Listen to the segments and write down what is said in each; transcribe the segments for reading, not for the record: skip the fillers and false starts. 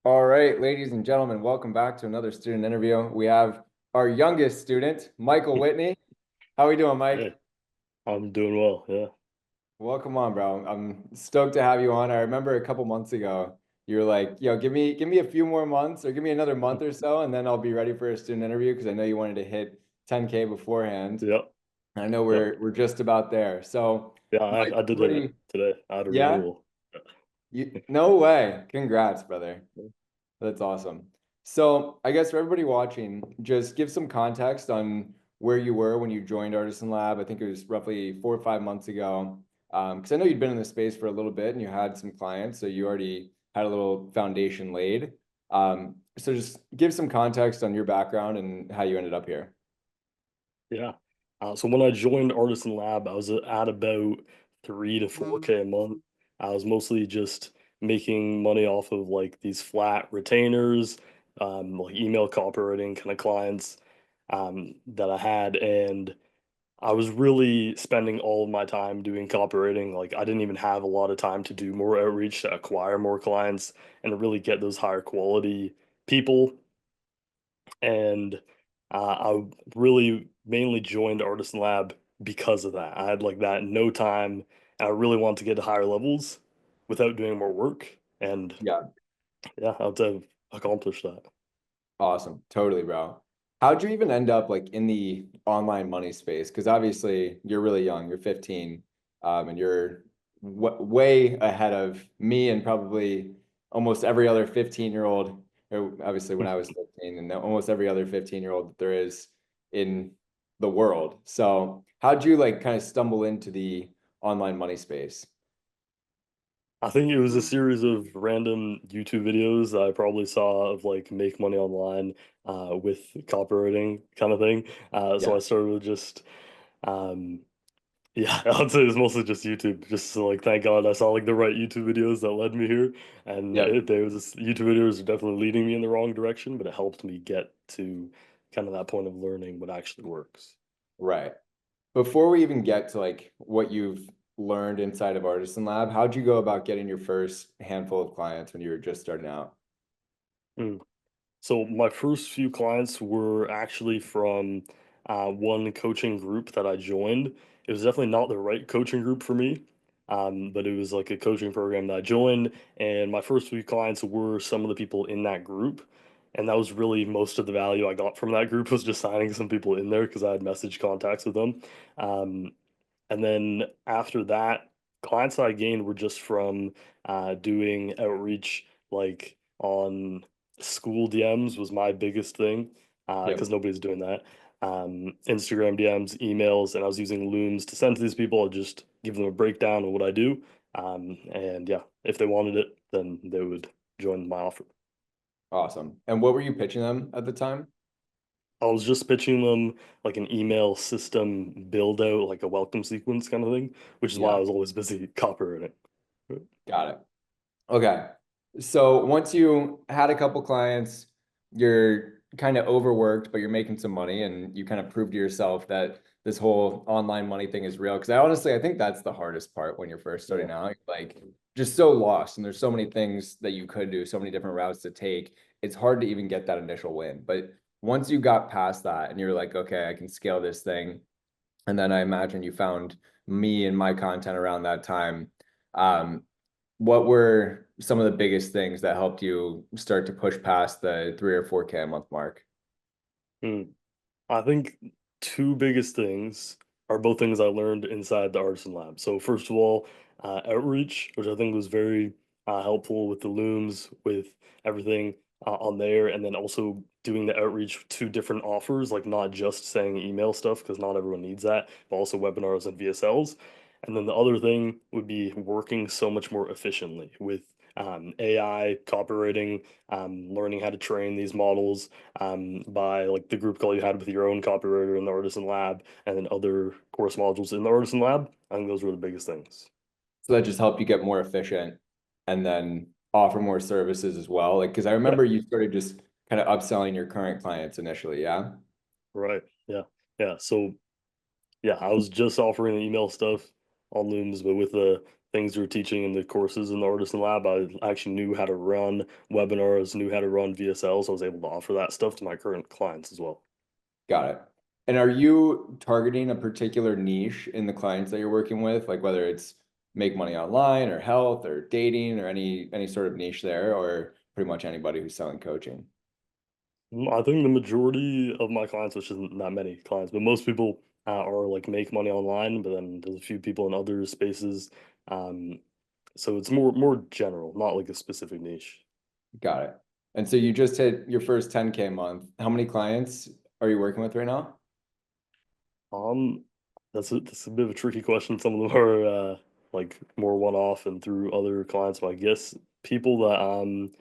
All right, ladies and gentlemen, welcome back to another student interview. We have our youngest student, Michael Whitney. How we doing, Mike? Hey, I'm doing well. Yeah. Welcome on, bro. I'm stoked to have you on. I remember a couple months ago, you were like, "Yo, give me a few more months, or give me another month or so, and then I'll be ready for a student interview." Because I know you wanted to hit 10K beforehand. Yeah. I know Yeah. we're just about there. So, Yeah. Mike, I did it everybody, today. I had a yeah, renewal. no way. Congrats, brother. That's awesome. So, I guess for everybody watching, just give some context on where you were when you joined Artisan Lab. I think it was roughly 4 or 5 months ago. Because I know you'd been in the space for a little bit and you had some clients, so you already had a little foundation laid. So just give some context on your background and how you ended up here. Yeah. So when I joined Artisan Lab, I was at about 3 to 4K a month. I was mostly just making money off of like these flat retainers, like email copywriting kind of clients that I had. And I was really spending all of my time doing copywriting. Like I didn't even have a lot of time to do more outreach to acquire more clients and to really get those higher quality people. And I really mainly joined Artisan Lab because of that. I had like that no time, and I really wanted to get to higher levels without doing more work. And Yeah, yeah, I've accomplished that. awesome. Totally, bro. How'd you even end up like in the online money space? Because obviously you're really young, you're 15, and you're w way ahead of me and probably almost every other 15-year-old, or obviously when I was 15, and almost every other 15-year-old that there is in the world. So how'd you like kind of stumble into the online money space? I think it was a series of random YouTube videos that I probably saw of like make money online with copywriting kind of thing. So Yeah. I started with just um, yeah, I'd say it's mostly just YouTube. Just so, like, thank God I saw like the right YouTube videos that led me here, and Yeah. there was this YouTube videos are definitely leading me in the wrong direction, but it helped me get to kind of that point of learning what actually works. Right. Before we even get to like what you've learned inside of Artisan Lab, how'd you go about getting your first handful of clients when you were just starting out? Mm. So my first few clients were actually from one coaching group that I joined. It was definitely not the right coaching group for me, but it was like a coaching program that I joined, and my first few clients were some of the people in that group, and that was really most of the value I got from that group was just signing some people in there because I had message contacts with them. Um, and then after that, clients I gained were just from doing outreach, like on school DMs was my biggest thing Yep. because nobody's doing that. Instagram DMs, emails, and I was using Looms to send to these people. I'd just give them a breakdown of what I do. And yeah, if they wanted it, then they would join my offer. Awesome. And what were you pitching them at the time? I was just pitching them like an email system build out, like a welcome sequence kind of thing, which is why I Yeah, was always busy copywriting. got it. Okay. So once you had a couple clients, you're kind of overworked, but you're making some money and you kind of proved to yourself that this whole online money thing is real. Because I think that's the hardest part when you're first Yeah. starting out. You're like just so lost and there's so many things that you could do, so many different routes to take. It's hard to even get that initial win. But once you got past that and you're like, okay, I can scale this thing. And then I imagine you found me and my content around that time. Um, what were some of the biggest things that helped you start to push past the 3 or 4K a month mark? Hmm. I think two biggest things are both things I learned inside the Artisan Lab. So first of all, outreach, which I think was very helpful with the looms, with everything on there, and then also doing the outreach to different offers, like not just saying email stuff because not everyone needs that, but also webinars and VSLs. And then the other thing would be working so much more efficiently with AI copywriting, learning how to train these models by like the group call you had with your own copywriter in the Artisan Lab, and then other course modules in the Artisan Lab. I think those were the biggest things. So that just helped you get more efficient and then offer more services as well. Like, because I Yeah, remember you started just kind of upselling your current clients initially. Yeah. right. Yeah, yeah. So yeah, I was just offering the email stuff on Looms, but with things we were teaching in the courses in the Artisan Lab. I actually knew how to run webinars, knew how to run VSLs. I was able to offer that stuff to my current clients as well. Got it. And are you targeting a particular niche in the clients that you're working with, like whether it's make money online or health or dating or any sort of niche there, or pretty much anybody who's selling coaching? I think the majority of my clients, which isn't that many clients, but most people are like make money online, but then there's a few people in other spaces. Um, so it's more general, not like a specific niche. Got it. And so you just hit your first 10K a month. How many clients are you working with right now? Um, that's a bit of a tricky question. Some of them are like more one-off and through other clients. But I guess people that I'm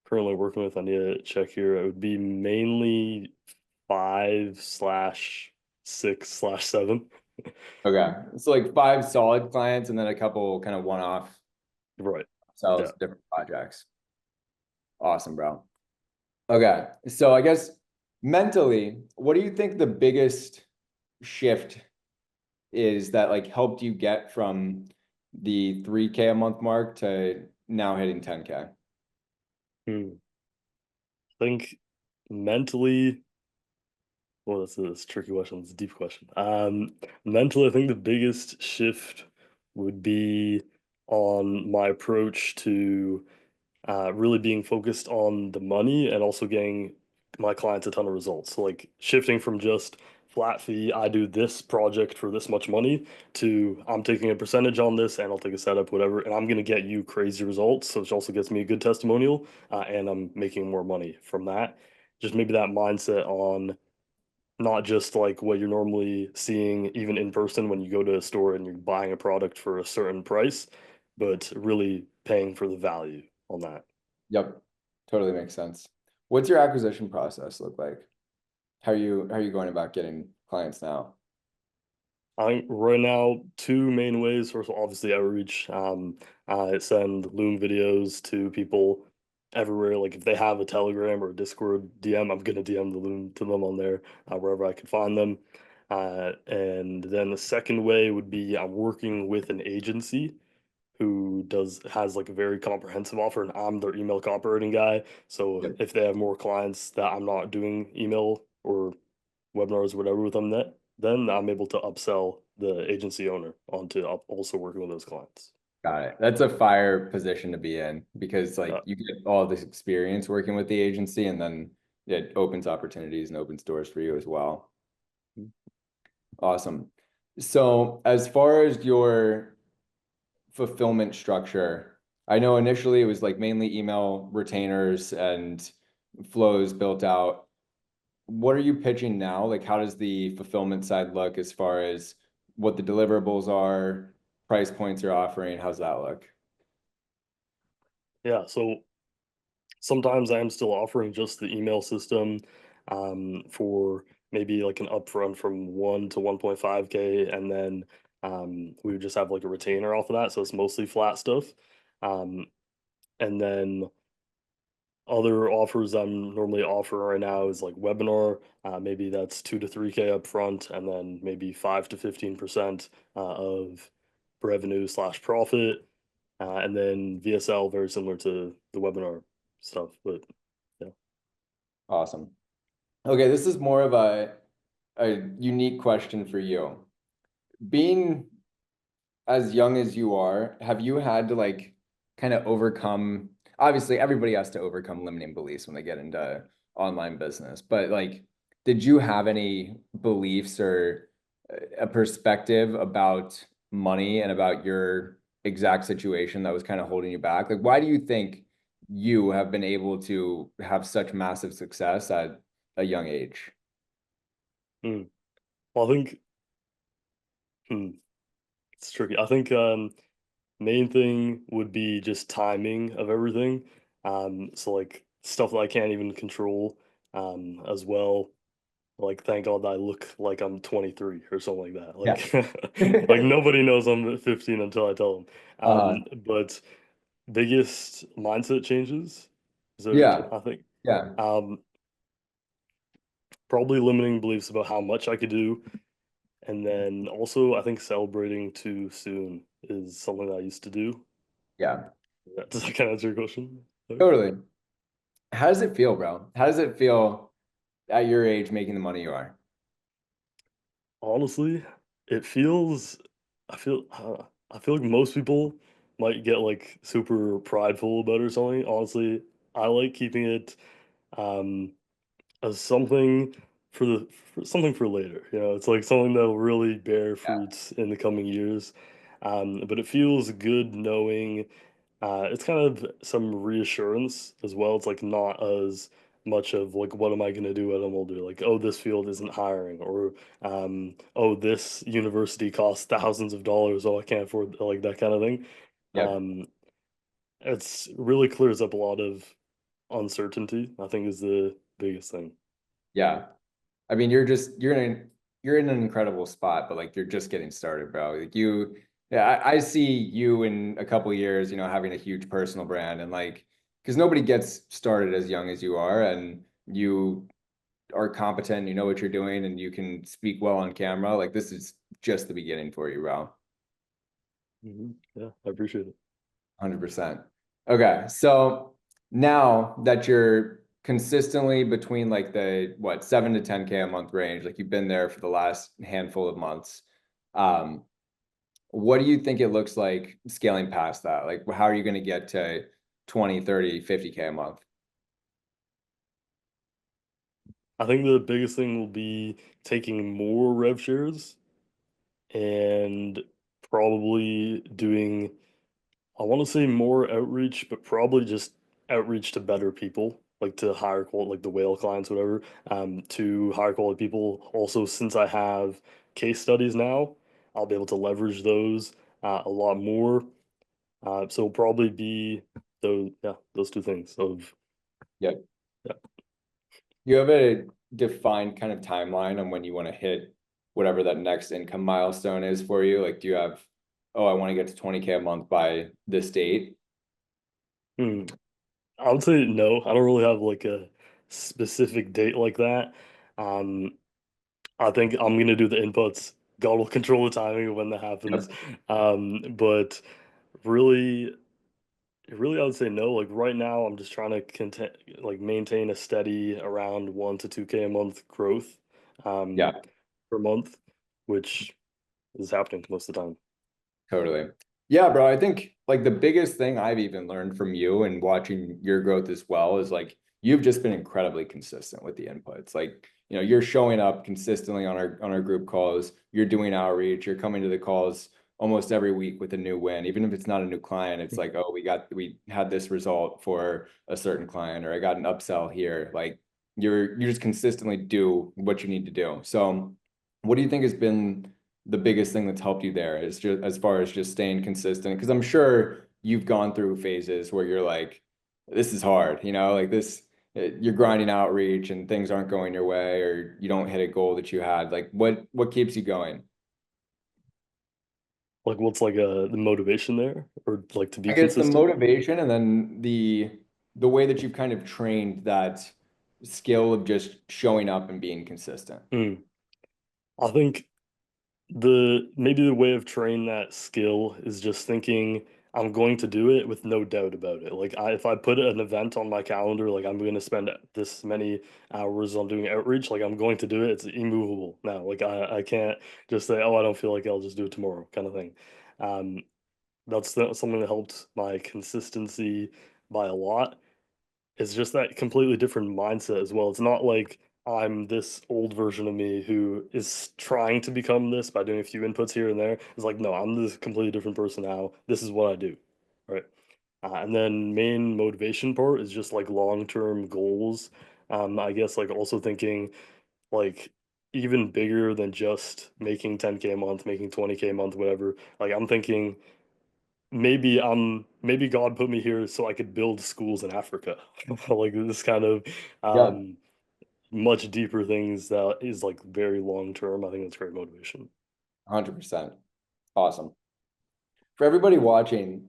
currently working with, I need to check here. It would be mainly 5/6/7. Okay. So like five solid clients and then a couple kind of one-off Right. sells, Yeah. different projects. Awesome, bro. Okay. So I guess mentally, what do you think the biggest shift is that like helped you get from the 3K a month mark to now hitting 10K? Hmm. I think mentally, well, that's a tricky question. It's a deep question. Mentally, I think the biggest shift would be on my approach to really being focused on the money and also getting my clients a ton of results. So like shifting from just flat fee, I do this project for this much money to I'm taking a percentage on this and I'll take a setup, whatever, and I'm gonna get you crazy results. So it also gets me a good testimonial, and I'm making more money from that. Just maybe that mindset on not just like what you're normally seeing even in person when you go to a store and you're buying a product for a certain price, but really paying for the value on that. Yep. Totally makes sense. What's your acquisition process look like? How are you going about getting clients now? I think right now, two main ways. First of all, obviously outreach. I send Loom videos to people everywhere. Like if they have a Telegram or a Discord DM, I'm gonna DM the Loom to them on there, wherever I can find them. And then the second way would be I'm working with an agency who does has like a very comprehensive offer, and I'm their email copywriting guy. So Yep. if they have more clients that I'm not doing email or webinars or whatever with them, that then I'm able to upsell the agency owner onto also working with those clients. Got it. That's a fire position to be in because like Yeah. you get all this experience working with the agency and then it opens opportunities and opens doors for you as well. Awesome. So as far as your fulfillment structure, I know initially it was like mainly email retainers and flows built out. What are you pitching now? Like, how does the fulfillment side look as far as what the deliverables are, price points you're offering? How's that look? Yeah. So sometimes I am still offering just the email system for maybe like an upfront from 1 to 1.5K, and then we would just have like a retainer off of that. So it's mostly flat stuff. Um, and then other offers I'm normally offering right now is like webinar. Maybe that's 2 to 3K upfront, and then maybe 5 to 15% of revenue/profit, and then VSL very similar to the webinar stuff. But yeah. Awesome. Okay, this is more of a unique question for you. Being as young as you are, have you had to like kind of overcome, obviously everybody has to overcome limiting beliefs when they get into online business, but like, did you have any beliefs or a perspective about money and about your exact situation that was kind of holding you back? Like, why do you think you have been able to have such massive success at a young age? Hmm. Well, I think hmm, it's tricky. I think main thing would be just timing of everything. So like stuff that I can't even control as well. Like, thank God I look like I'm 23 or something like that. Yeah. Like nobody knows I'm 15 until I tell them. Uh, But biggest mindset changes is what yeah, I think. yeah. Um, Probably limiting beliefs about how much I could do, and then also I think celebrating too soon is something that I used to do. Yeah, Yeah, does that kind of answer your question? Okay. totally. How does it feel, bro? How does it feel at your age making the money you are? Honestly, it feels I feel like most people might get like super prideful about it or something. Honestly, I like keeping it um as something for something for later. You know, it's like something that will really bear Yeah, fruits in the coming years. But it feels good knowing it's kind of some reassurance as well. It's like not as much of like what am I going to do when I'm older? Like, oh, this field isn't hiring, or oh, this university costs thousands of dollars. Oh, I can't afford like that kind of thing. yep, Um, it's really clears up a lot of uncertainty. I think is the biggest thing. yeah. I mean, you're in an incredible spot, but like you're just getting started, bro. Like yeah, I see you in a couple years, having a huge personal brand and like because nobody gets started as young as you are, and you are competent, you know what you're doing, and you can speak well on camera. Like this is just the beginning for you, bro. Yeah, I appreciate it. 100%. Okay, so now that you're consistently between like the what 7 to 10K a month range, like you've been there for the last handful of months, um, what do you think it looks like scaling past that? Like how are you going to get to 20, 30, 50K a month? I think the biggest thing will be taking more rev shares and probably doing I want to say more outreach, but probably just outreach to better people, like to higher quality, like the whale clients, whatever, to higher quality people. Also, since I have case studies now, I'll be able to leverage those a lot more. So it'll probably be those, yeah, those two things of, Yeah. yeah. You have a defined kind of timeline on when you want to hit whatever that next income milestone is for you? Like, do you have, oh, I want to get to 20K a month by this date? Hmm. I would say no. I don't really have like a specific date like that. Um, I think I'm gonna do the inputs. God will control the timing of when that happens. Yep. But really, really, I would say no. Like right now, I'm just trying to like maintain a steady around 1 to 2K a month growth, Yeah. um, per month, which is happening most of the time. Totally. Yeah, bro. I think like the biggest thing I've even learned from you and watching your growth as well is like you've just been incredibly consistent with the inputs. Like, you're showing up consistently on our group calls, you're doing outreach, you're coming to the calls almost every week with a new win. Even if it's not a new client, it's like, oh, we had this result for a certain client, or I got an upsell here. Like you just consistently do what you need to do. So what do you think has been the biggest thing that's helped you there is just as far as just staying consistent? Because I'm sure you've gone through phases where you're like, this is hard, like this, you're grinding outreach and things aren't going your way, or you don't hit a goal that you had. Like what keeps you going? Like, what's like the motivation there, or like to I be guess the consistent? motivation and then the way that you've kind of trained that skill of just showing up and being consistent. Hmm. I think the maybe the way of training that skill is just thinking I'm going to do it with no doubt about it. Like if I put an event on my calendar, like I'm going to spend this many hours on doing outreach, like I'm going to do it. It's immovable now. Like I can't just say, oh, I don't feel like it, I'll just do it tomorrow, kind of thing. Um, that's something that helped my consistency by a lot. It's just that completely different mindset as well. It's not like I'm this old version of me who is trying to become this by doing a few inputs here and there. It's like, no, I'm this completely different person now. This is what I do. Right. And then main motivation part is just like long-term goals. I guess like also thinking like even bigger than just making 10K a month, making 20K a month, whatever. Like I'm thinking maybe God put me here so I could build schools in Africa. Like this kind of Yeah, um much deeper things that is like very long term. I think that's great motivation. 100%. Awesome. For everybody watching,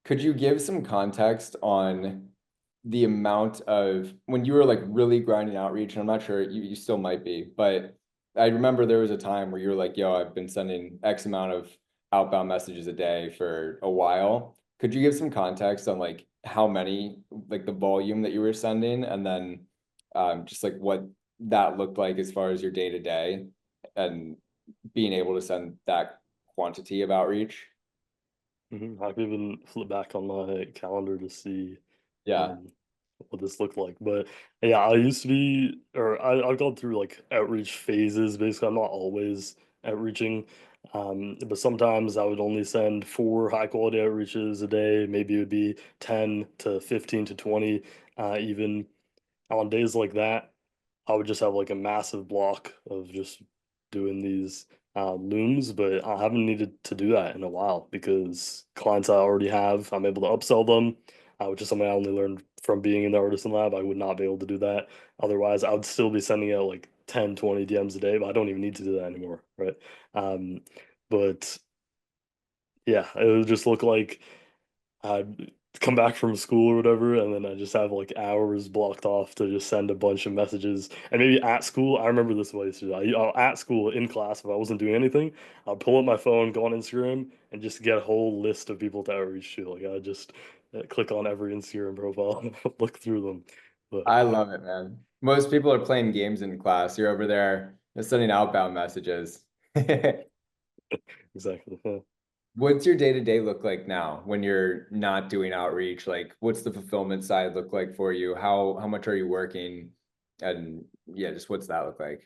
could you give some context on the amount of when you were like really grinding outreach? And I'm not sure you still might be, but I remember there was a time where you were like, yo, I've been sending X amount of outbound messages a day for a while. Could you give some context on like how many, like the volume that you were sending, and then just like what that looked like as far as your day to day and being able to send that quantity of outreach? I can even flip back on my calendar to see Yeah. um, what this looked like. But yeah, I used to be, or I've gone through like outreach phases. Basically, I'm not always outreaching, but sometimes I would only send 4 high quality outreaches a day. Maybe it would be 10 to 15 to 20, even on days like that. I would just have like a massive block of just doing these looms, but I haven't needed to do that in a while because clients I already have, I'm able to upsell them, which is something I only learned from being in the Artisan Lab. I would not be able to do that. Otherwise, I would still be sending out like 10, 20 DMs a day, but I don't even need to do that anymore, right? Um, but yeah, it would just look like I'd come back from school or whatever, and then I just have like hours blocked off to just send a bunch of messages. And maybe at school, I remember this way too. At school in class, if I wasn't doing anything, I'll pull up my phone, go on Instagram, and just get a whole list of people to outreach to. Like I just click on every Instagram profile and look through them. But I love it, man. Most people are playing games in class. You're over there sending outbound messages. exactly. Yeah. What's your day-to-day look like now when you're not doing outreach? Like, what's the fulfillment side look like for you? How much are you working? And yeah, just what's that look like?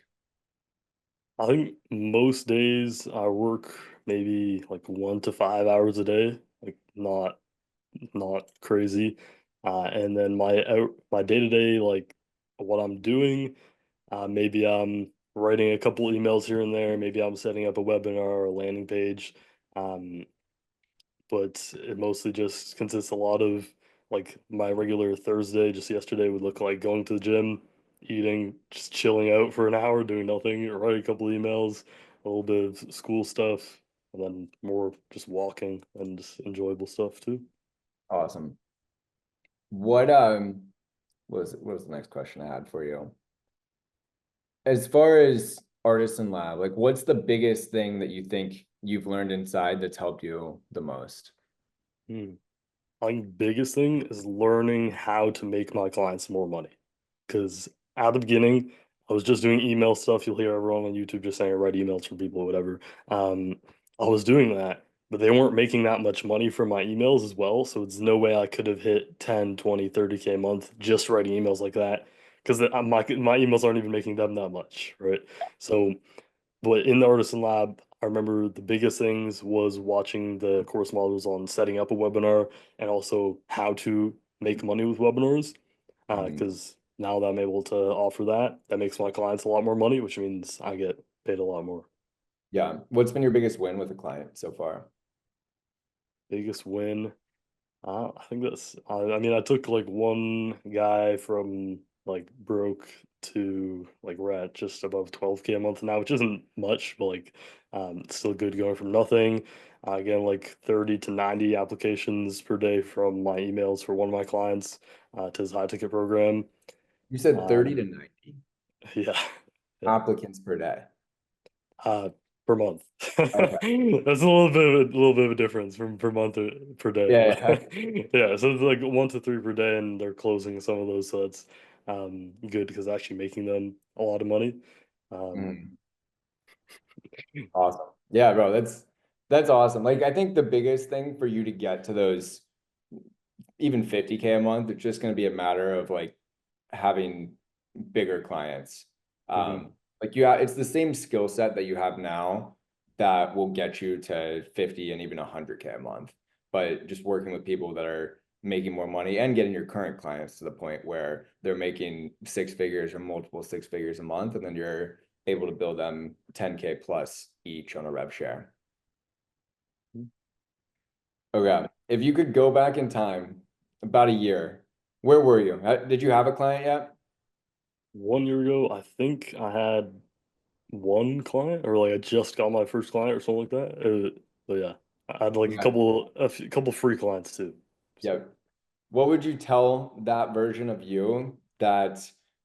I think most days I work maybe like 1 to 5 hours a day, like not crazy. And then my day to day, like what I'm doing, maybe I'm writing a couple emails here and there. Maybe I'm setting up a webinar or a landing page. Um, but it mostly just consists a lot of like my regular Thursday, just yesterday would look like going to the gym, eating, just chilling out for an hour, doing nothing, writing a couple emails, a little bit of school stuff, and then more just walking and just enjoyable stuff too. Awesome. What was the next question I had for you? As far as Artisan Lab, like what's the biggest thing that you think you've learned inside that's helped you the most? Hmm. I think biggest thing is learning how to make my clients more money. Because at the beginning, I was just doing email stuff. You'll hear everyone on YouTube just saying write emails for people, whatever. Um, I was doing that, but they weren't making that much money from my emails as well. So it's no way I could have hit 10, 20, 30K a month just writing emails like that. Because my emails aren't even making them that much, right? So but in the Artisan Lab, I remember the biggest things was watching the course modules on setting up a webinar and also how to make money with webinars. Mhm. Because now that I'm able to offer that, that makes my clients a lot more money, which means I get paid a lot more. Yeah. What's been your biggest win with a client so far? Biggest win. I think I mean, I took like one guy from like broke to like we're at just above 12K a month now, which isn't much, but like it's still good going from nothing. Again, like 30 to 90 applications per day from my emails for one of my clients to his high ticket program. You said 30 to Um, 90 yeah, yeah. applicants per day. Uh, per month. Okay. That's a little bit of a difference from per month to per day, Yeah, but yeah. yeah, so it's like 1 to 3 per day, and they're closing some of those, so that's good because actually making them a lot of money. Um, Mm, awesome. Yeah, bro, that's awesome. Like I think the biggest thing for you to get to those even 50K a month, it's just going to be a matter of like having bigger clients. mhm. Like it's the same skill set that you have now that will get you to 50 and even 100K a month. But just working with people that are making more money and getting your current clients to the point where they're making six figures or multiple six figures a month, and then you're able to build them 10K plus each on a rev share. Okay. If you could go back in time about a year, where were you? Did you have a client yet? 1 year ago, I think I had one client, or like I just got my first client or something like that. But yeah, I had like Okay. a couple free clients too. So. Yep. What would you tell that version of you that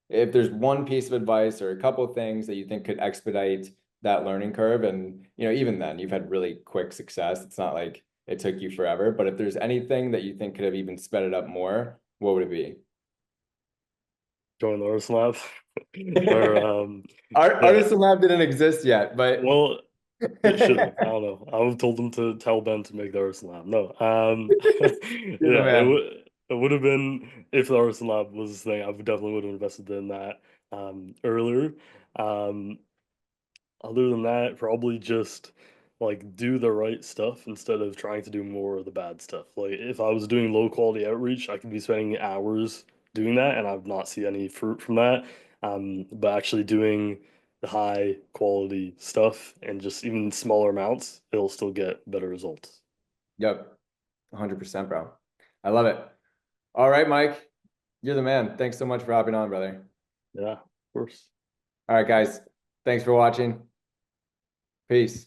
if there's one piece of advice or a couple of things that you think could expedite that learning curve. And, even then you've had really quick success. It's not like it took you forever, but if there's anything that you think could have even sped it up more, what would it be? Join the Artisan Lab. Or yeah. Artisan Lab didn't exist yet, but Well, it should have. I don't know. I would have told them to tell Ben to make the Artisan Lab. No. you're the Yeah, man. it would have been if the Artisan Lab was the thing, I would definitely would have invested in that earlier. Um Other than that, probably just like do the right stuff instead of trying to do more of the bad stuff. Like if I was doing low quality outreach, I could be spending hours doing that and I'd not see any fruit from that. But actually doing the high quality stuff and just even smaller amounts, it'll still get better results. Yep. 100%, bro. I love it. All right, Mike, you're the man. Thanks so much for hopping on, brother. Yeah, of course. All right, guys. Thanks for watching. Peace.